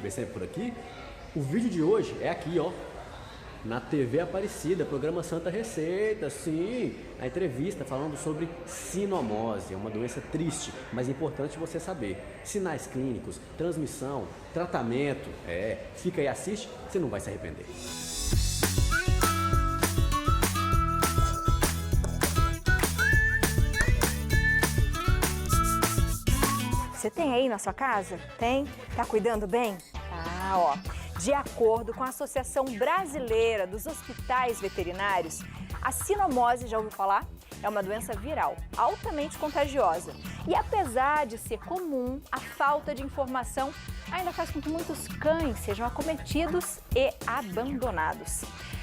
Bem sempre por aqui. O vídeo de hoje é aqui, ó, na TV Aparecida, programa Santa Receita, sim, a entrevista falando sobre sinomose, é uma doença triste, mas importante você saber. Sinais clínicos, transmissão, tratamento, fica aí, assiste, você não vai se arrepender. Você tem aí na sua casa? Tem? Tá cuidando bem? Ó, de acordo com a Associação Brasileira dos Hospitais Veterinários, a sinomose, já ouviu falar? É uma doença viral, altamente contagiosa. E apesar de ser comum, a falta de informação ainda faz com que muitos cães sejam acometidos e abandonados.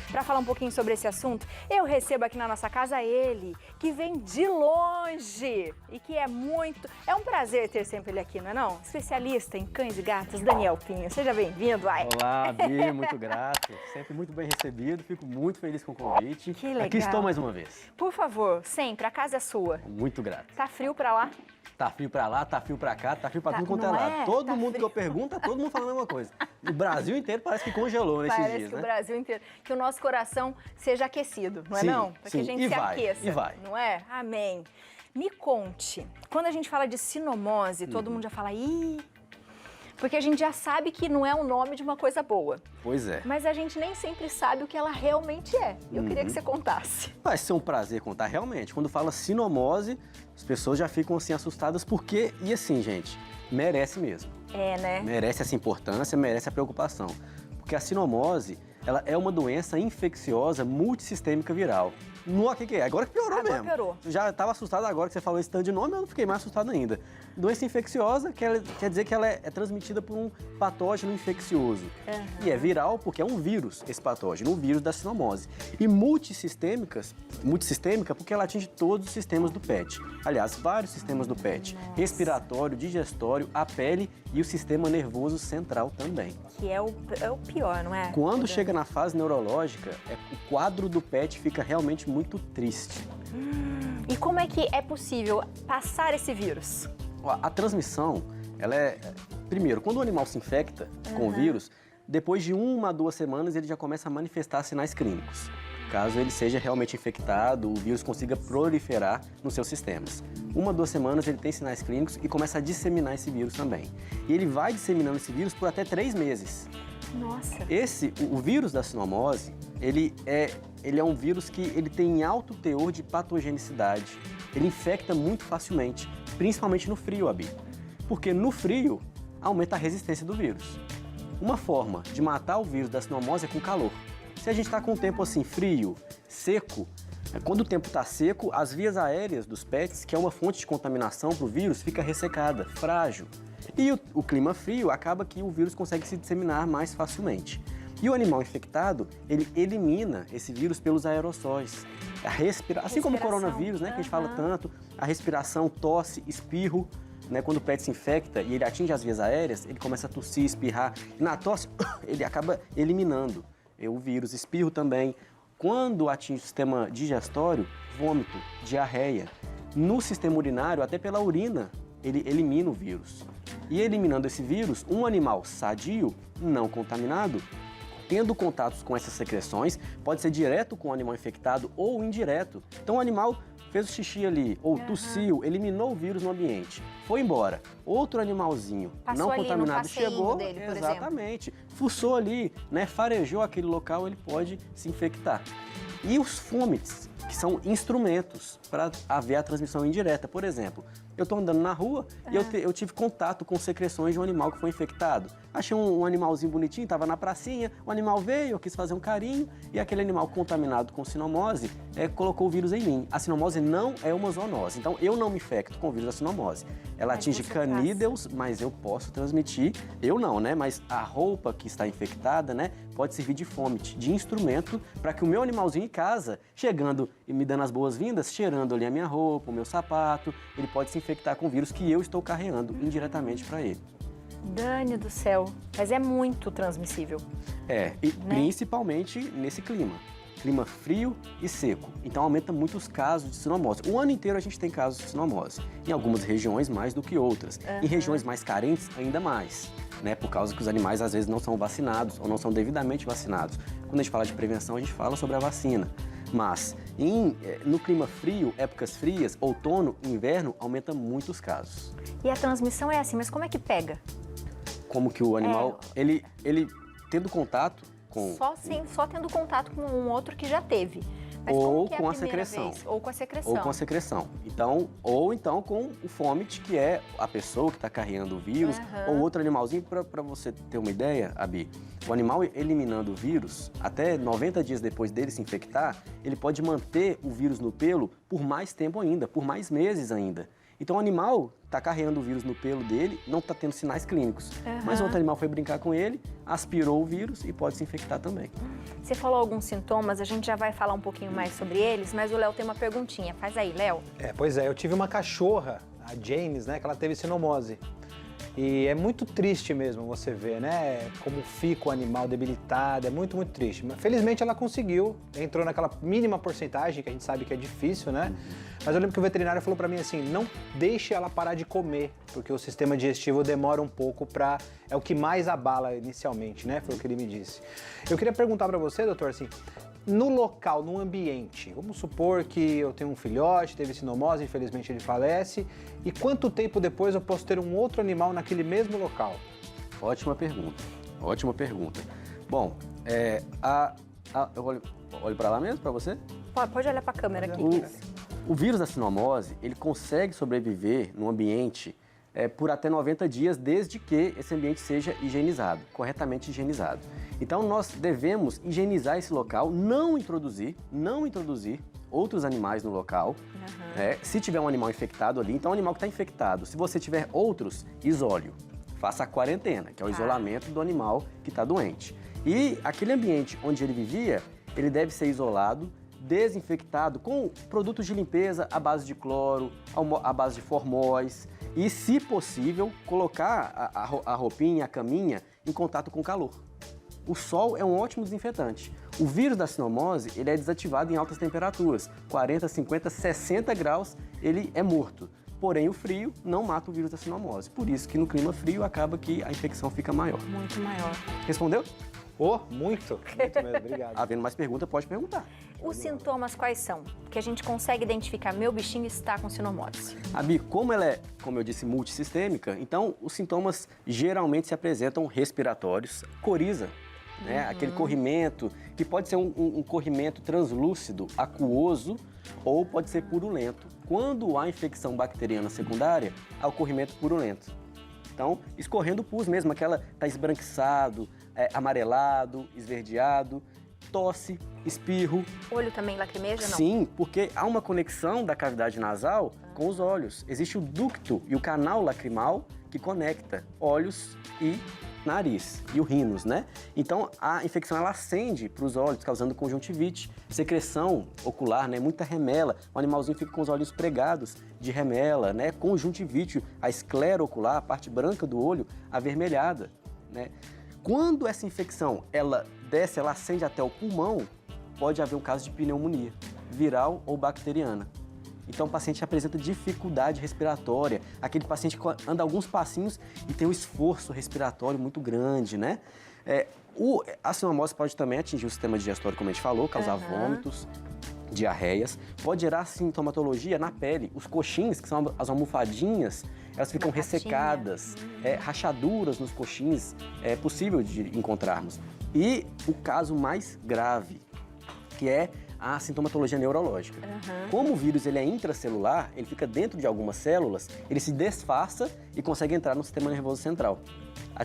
Para falar um pouquinho sobre esse assunto, eu recebo aqui na nossa casa ele, que vem de longe e que é um prazer ter sempre ele aqui, não é não? Especialista em cães e gatos, Daniel Pinho. Seja bem-vindo, ai. Olá, Bi, muito grato, sempre muito bem recebido, fico muito feliz com o convite. Que legal. Aqui estou mais uma vez. Por favor, sempre, a casa é sua. Muito grato. Tá frio pra lá? Tá frio pra lá, tá frio pra cá, tá frio pra tudo quanto é não lado. é? Todo Tá mundo frio. que eu pergunto, todo mundo fala a mesma coisa. O Brasil inteiro parece que congelou nesses Parece dias, que né? o Brasil inteiro, que o nosso coração seja aquecido, não é Sim, não? Para que a sim, gente e se vai, aqueça, e vai. não é? Amém. Me conte, quando a gente fala de sinomose, todo mundo já fala, ih, porque a gente já sabe que não é o nome de uma coisa boa. Pois é. Mas a gente nem sempre sabe o que ela realmente é. Eu queria que você contasse. Vai ser um prazer contar realmente. Quando fala sinomose, as pessoas já ficam assim assustadas porque, e assim, gente, merece mesmo. É, né? Merece essa importância, merece a preocupação. Porque a sinomose, ela é uma doença infecciosa multissistêmica viral. O que é? Agora que piorou Agora mesmo. piorou. Eu já estava assustado agora que você falou esse tanto de nome, eu não fiquei mais assustado ainda. Doença infecciosa quer dizer que ela é transmitida por um patógeno infeccioso. E é viral porque é um vírus, esse patógeno, um vírus da sinomose. E multissistêmica porque ela atinge todos os sistemas do pet. Aliás, vários sistemas do pet. Respiratório, digestório, a pele e o sistema nervoso central também. Que é o pior, não é? Quando chega na fase neurológica, o quadro do pet fica realmente muito triste. E como é que é possível passar esse vírus? A transmissão, ela é... Primeiro, quando o animal se infecta com o vírus, depois de 1 a 2 semanas ele já começa a manifestar sinais clínicos. Caso ele seja realmente infectado, o vírus consiga proliferar nos seus sistemas. 1 a 2 semanas ele tem sinais clínicos e começa a disseminar esse vírus também. E ele vai disseminando esse vírus por até 3 meses. Nossa. O vírus da sinomose, ele é um vírus que ele tem alto teor de patogenicidade. Ele infecta muito facilmente, principalmente no frio, Abi. Porque no frio aumenta a resistência do vírus. Uma forma de matar o vírus da sinomose é com calor. Se a gente está com um tempo assim frio, seco, quando o tempo está seco, as vias aéreas dos pets, que é uma fonte de contaminação para o vírus, fica ressecada, frágil. E o clima frio acaba que o vírus consegue se disseminar mais facilmente. E o animal infectado, ele elimina esse vírus pelos aerossóis. Assim como o coronavírus, né, que a gente fala tanto, a respiração, tosse, espirro, né, quando o pet se infecta e ele atinge as vias aéreas, ele começa a tossir, espirrar. E na tosse, ele acaba eliminando o vírus, espirro também. Quando atinge o sistema digestório, vômito, diarreia. No sistema urinário, até pela urina, ele elimina o vírus. E eliminando esse vírus, um animal sadio, não contaminado, tendo contatos com essas secreções, pode ser direto com o animal infectado ou indireto. Então o animal fez o xixi ali, ou tossiu, eliminou o vírus no ambiente, foi embora. Outro animalzinho Passou não ali contaminado no passeinho chegou, dele, por exatamente, fuçou ali, né, farejou aquele local, ele pode se infectar. E os fomites, que são instrumentos para haver a transmissão indireta. Por exemplo, eu estou andando na rua e eu tive contato com secreções de um animal que foi infectado. Achei um animalzinho bonitinho, estava na pracinha, o animal veio, eu quis fazer um carinho e aquele animal contaminado com sinomose colocou o vírus em mim. A sinomose não é uma zoonose, então eu não me infecto com o vírus da sinomose. Ela atinge canídeos, mas eu posso transmitir, eu não, né? Mas a roupa que está infectada, né, pode servir de fomite, de instrumento para que o meu animalzinho em casa, chegando e me dando as boas-vindas, cheirando ali a minha roupa, o meu sapato, ele pode se infectar com o vírus que eu estou carregando indiretamente para ele. Dane do céu, mas é muito transmissível. E principalmente nesse clima. Clima frio e seco. Então aumenta muito os casos de sinomose. O ano inteiro a gente tem casos de sinomose. Em algumas regiões mais do que outras. Em regiões mais carentes, ainda mais. né? Por causa que os animais às vezes não são vacinados ou não são devidamente vacinados. Quando a gente fala de prevenção, a gente fala sobre a vacina. Mas no clima frio, épocas frias, outono, inverno, aumenta muito os casos. E a transmissão é assim, mas como é que pega? Como que o animal, ele tendo contato com... Só tendo contato com um outro que já teve. Mas ou como que é com a primeira secreção. vez? Ou com a secreção. Ou com a secreção. Então, ou então com o fômite, que é a pessoa que está carregando o vírus, ou outro animalzinho. Para você ter uma ideia, Abi, o animal eliminando o vírus, até 90 dias depois dele se infectar, ele pode manter o vírus no pelo por mais tempo ainda, por mais meses ainda. Então o animal está carregando o vírus no pelo dele, não está tendo sinais clínicos. Mas outro animal foi brincar com ele, aspirou o vírus e pode se infectar também. Você falou alguns sintomas, a gente já vai falar um pouquinho mais sobre eles, mas o Léo tem uma perguntinha. Faz aí, Léo. Pois é, eu tive uma cachorra, a James, né, que ela teve sinomose. E é muito triste mesmo você ver, né, como fica o animal debilitado, é muito, muito triste. Mas felizmente ela conseguiu, entrou naquela mínima porcentagem, que a gente sabe que é difícil, né? Mas eu lembro que o veterinário falou pra mim assim, não deixe ela parar de comer, porque o sistema digestivo demora um pouco pra... É o que mais abala inicialmente, né? Foi o que ele me disse. Eu queria perguntar pra você, doutor, assim, no local, no ambiente, vamos supor que eu tenho um filhote, teve sinomose, infelizmente ele falece, e quanto tempo depois eu posso ter um outro animal naquele mesmo local? Ótima pergunta, ótima pergunta. Bom, eu olho para lá mesmo, para você? Pode olhar para a câmera aqui. O vírus da sinomose, ele consegue sobreviver no ambiente por até 90 dias, desde que esse ambiente seja higienizado, corretamente higienizado. Então, nós devemos higienizar esse local, não introduzir outros animais no local. Se tiver um animal infectado ali, então é um animal que está infectado. Se você tiver outros, isole-o. Faça a quarentena, que é o isolamento do animal que está doente. E aquele ambiente onde ele vivia, ele deve ser isolado, desinfectado com produtos de limpeza à base de cloro, à base de formóis. E, se possível, colocar a roupinha, a caminha, em contato com calor. O sol é um ótimo desinfetante. O vírus da sinomose, ele é desativado em altas temperaturas. 40, 50, 60 graus, ele é morto. Porém, o frio não mata o vírus da sinomose. Por isso que no clima frio acaba que a infecção fica maior. Muito maior. Respondeu? Muito mesmo, obrigado. Havendo mais pergunta, pode perguntar. Os sintomas quais são? Que a gente consegue identificar, meu bichinho está com sinomose. A Bi, como ela é, como eu disse, multissistêmica, então os sintomas geralmente se apresentam respiratórios, coriza, né? Aquele corrimento, que pode ser um corrimento translúcido, aquoso, ou pode ser purulento. Quando há infecção bacteriana secundária, há o corrimento purulento. Então, escorrendo o pus mesmo, aquela tá esbranquiçado, amarelado, esverdeado, tosse, espirro. Olho também lacrimeja, não? Sim, porque há uma conexão da cavidade nasal com os olhos. Existe o ducto e o canal lacrimal que conecta olhos e nariz, e o rínus, né? Então, a infecção, ela ascende para os olhos, causando conjuntivite, secreção ocular, né? Muita remela. O animalzinho fica com os olhos pregados de remela, né? Conjuntivite, a esclera ocular, a parte branca do olho, avermelhada, né? Quando essa infecção, ela desce, ela ascende até o pulmão, pode haver um caso de pneumonia, viral ou bacteriana. Então, o paciente apresenta dificuldade respiratória, aquele paciente que anda alguns passinhos e tem um esforço respiratório muito grande, né? A sinomose pode também atingir o sistema digestório, como a gente falou, causar vômitos, diarreias, pode gerar sintomatologia na pele. Os coxins, que são as almofadinhas, elas ficam ressecadas, rachaduras nos coxins, é possível de encontrarmos. E o caso mais grave, que é a sintomatologia neurológica. Como o vírus ele é intracelular, ele fica dentro de algumas células, ele se disfarça e consegue entrar no sistema nervoso central.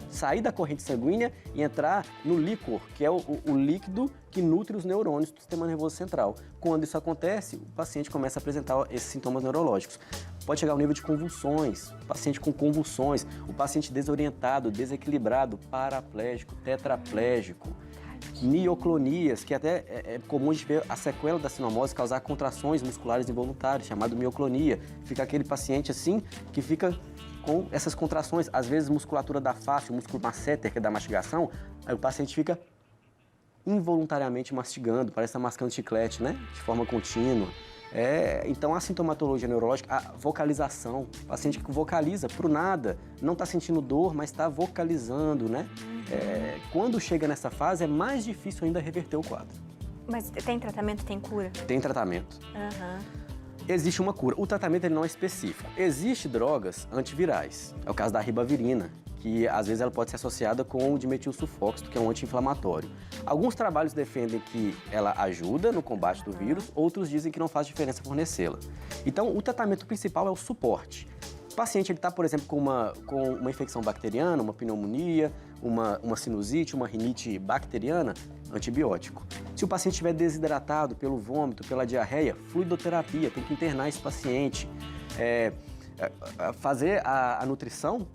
Sair da corrente sanguínea e entrar no líquor, que é o líquido que nutre os neurônios do sistema nervoso central. Quando isso acontece, o paciente começa a apresentar esses sintomas neurológicos. Pode chegar ao nível de convulsões, o paciente com convulsões, o paciente desorientado, desequilibrado, paraplégico, tetraplégico, mioclonias, que até é comum a gente ver a sequela da sinomose causar contrações musculares involuntárias, chamado mioclonia. Fica aquele paciente assim, que fica com essas contrações, às vezes musculatura da face, o músculo masseter, que é da mastigação, aí o paciente fica involuntariamente mastigando, parece estar mascando chiclete, né? De forma contínua. Então, a sintomatologia neurológica, a vocalização, o paciente que vocaliza pro nada, não está sentindo dor, mas está vocalizando, né? Quando chega nessa fase, é mais difícil ainda reverter o quadro. Mas tem tratamento, tem cura? Tem tratamento. Aham. Existe uma cura. O tratamento ele não é específico. Existem drogas antivirais. É o caso da ribavirina, que às vezes ela pode ser associada com o dimetilsulfóxido, que é um anti-inflamatório. Alguns trabalhos defendem que ela ajuda no combate do vírus, outros dizem que não faz diferença fornecê-la. Então, o tratamento principal é o suporte. O paciente está, por exemplo, com uma infecção bacteriana, uma pneumonia, uma sinusite, uma rinite bacteriana, antibiótico. Se o paciente estiver desidratado pelo vômito, pela diarreia, fluidoterapia, tem que internar esse paciente. Fazer a nutrição,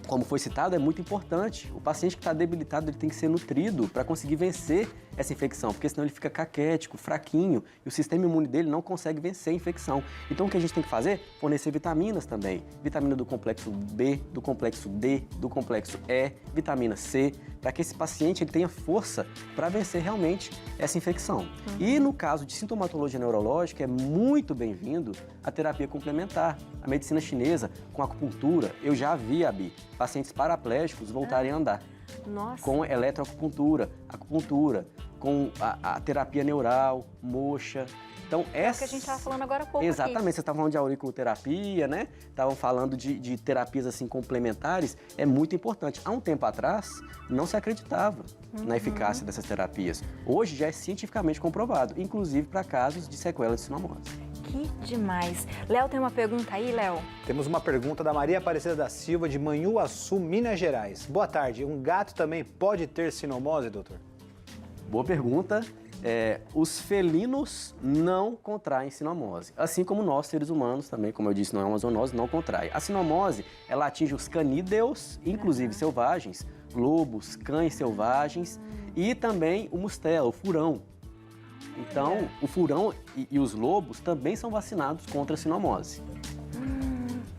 como foi citado, é muito importante. O paciente que está debilitado ele tem que ser nutrido para conseguir vencer essa infecção, porque senão ele fica caquético, fraquinho, e o sistema imune dele não consegue vencer a infecção. Então o que a gente tem que fazer? Fornecer vitaminas também. Vitamina do complexo B, do complexo D, do complexo E, vitamina C, para que esse paciente ele tenha força para vencer realmente essa infecção. E no caso de sintomatologia neurológica, é muito bem-vindo a terapia complementar, a medicina chinesa com acupuntura. Eu já vi, Abi, pacientes paraplégicos voltarem a andar. Nossa. Com eletroacupuntura, acupuntura, com a terapia neural, moxa. Então, É o que a gente estava falando agora há pouco. Exatamente, aqui. vocês estavam falando de auriculoterapia, né? Estavam falando de terapias assim complementares, é muito importante. Há um tempo atrás, não se acreditava na eficácia dessas terapias. Hoje já é cientificamente comprovado, inclusive para casos de sequela de sinomose. Que demais. Léo, tem uma pergunta aí, Léo? Temos uma pergunta da Maria Aparecida da Silva, de Manhuaçu, Minas Gerais. Boa tarde. Um gato também pode ter sinomose, doutor? Boa pergunta. Os felinos não contraem sinomose, assim como nós, seres humanos, também, como eu disse, não é uma zoonose, não contrai. A sinomose, ela atinge os canídeos, inclusive selvagens, lobos, cães selvagens e também o mustela, o furão. Então, o furão e os lobos também são vacinados contra a sinomose.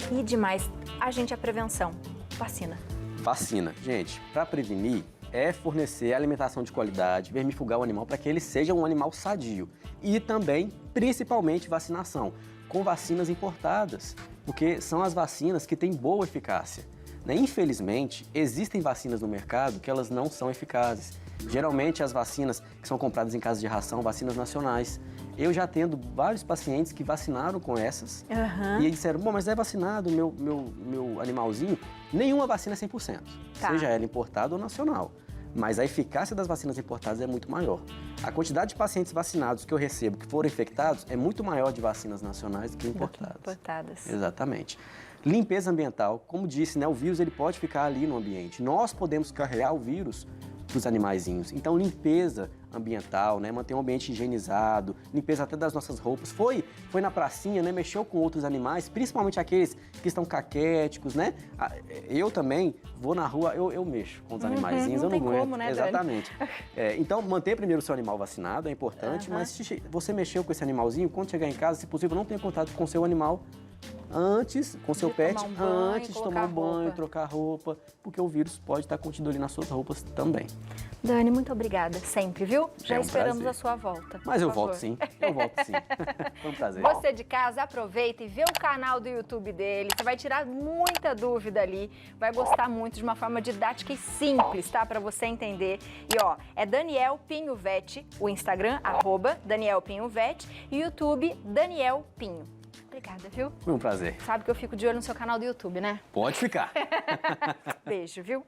Que demais. A prevenção. Vacina. Vacina. Gente, para prevenir, é fornecer alimentação de qualidade, vermifugar o animal para que ele seja um animal sadio. E também, principalmente, vacinação, com vacinas importadas, porque são as vacinas que têm boa eficácia. Infelizmente, existem vacinas no mercado que elas não são eficazes. Geralmente, as vacinas que são compradas em casa de ração, vacinas nacionais. Eu já atendo vários pacientes que vacinaram com essas e aí disseram, bom, mas é vacinado o meu animalzinho? Nenhuma vacina é 100%, seja ela importada ou nacional. Mas a eficácia das vacinas importadas é muito maior. A quantidade de pacientes vacinados que eu recebo, que foram infectados, é muito maior de vacinas nacionais do que importadas. Exatamente. Limpeza ambiental, como disse, o vírus ele pode ficar ali no ambiente. Nós podemos carregar o vírus para os animaizinhos. Então, limpeza ambiental, manter o ambiente higienizado, limpeza até das nossas roupas. Foi na pracinha, mexeu com outros animais, principalmente aqueles que estão caquéticos, Eu também vou na rua, eu mexo com os animaizinhos, eu não aguento. Como, né, exatamente. Então, manter primeiro o seu animal vacinado é importante, mas se você mexeu com esse animalzinho, quando chegar em casa, se possível, não tenha contato com o seu animal antes, com seu pet, antes de tomar um banho, trocar foi porque o vírus pode estar contido ali nas suas roupas também. Dani, muito obrigada, sempre, viu? Já esperamos prazer. a sua volta. Mas eu volto sim, Foi um prazer. Você de casa, aproveita e vê o canal do YouTube dele. Você vai tirar muita dúvida ali, vai gostar muito de uma forma didática e simples, tá? Pra você entender. E é Daniel Pinho Vett, o Instagram, @Daniel Pinho Vett, e o YouTube, Daniel Pinho. Obrigada, viu? Foi um prazer. Sabe que eu fico de olho no seu canal do YouTube, né? Pode ficar. Beijo, viu?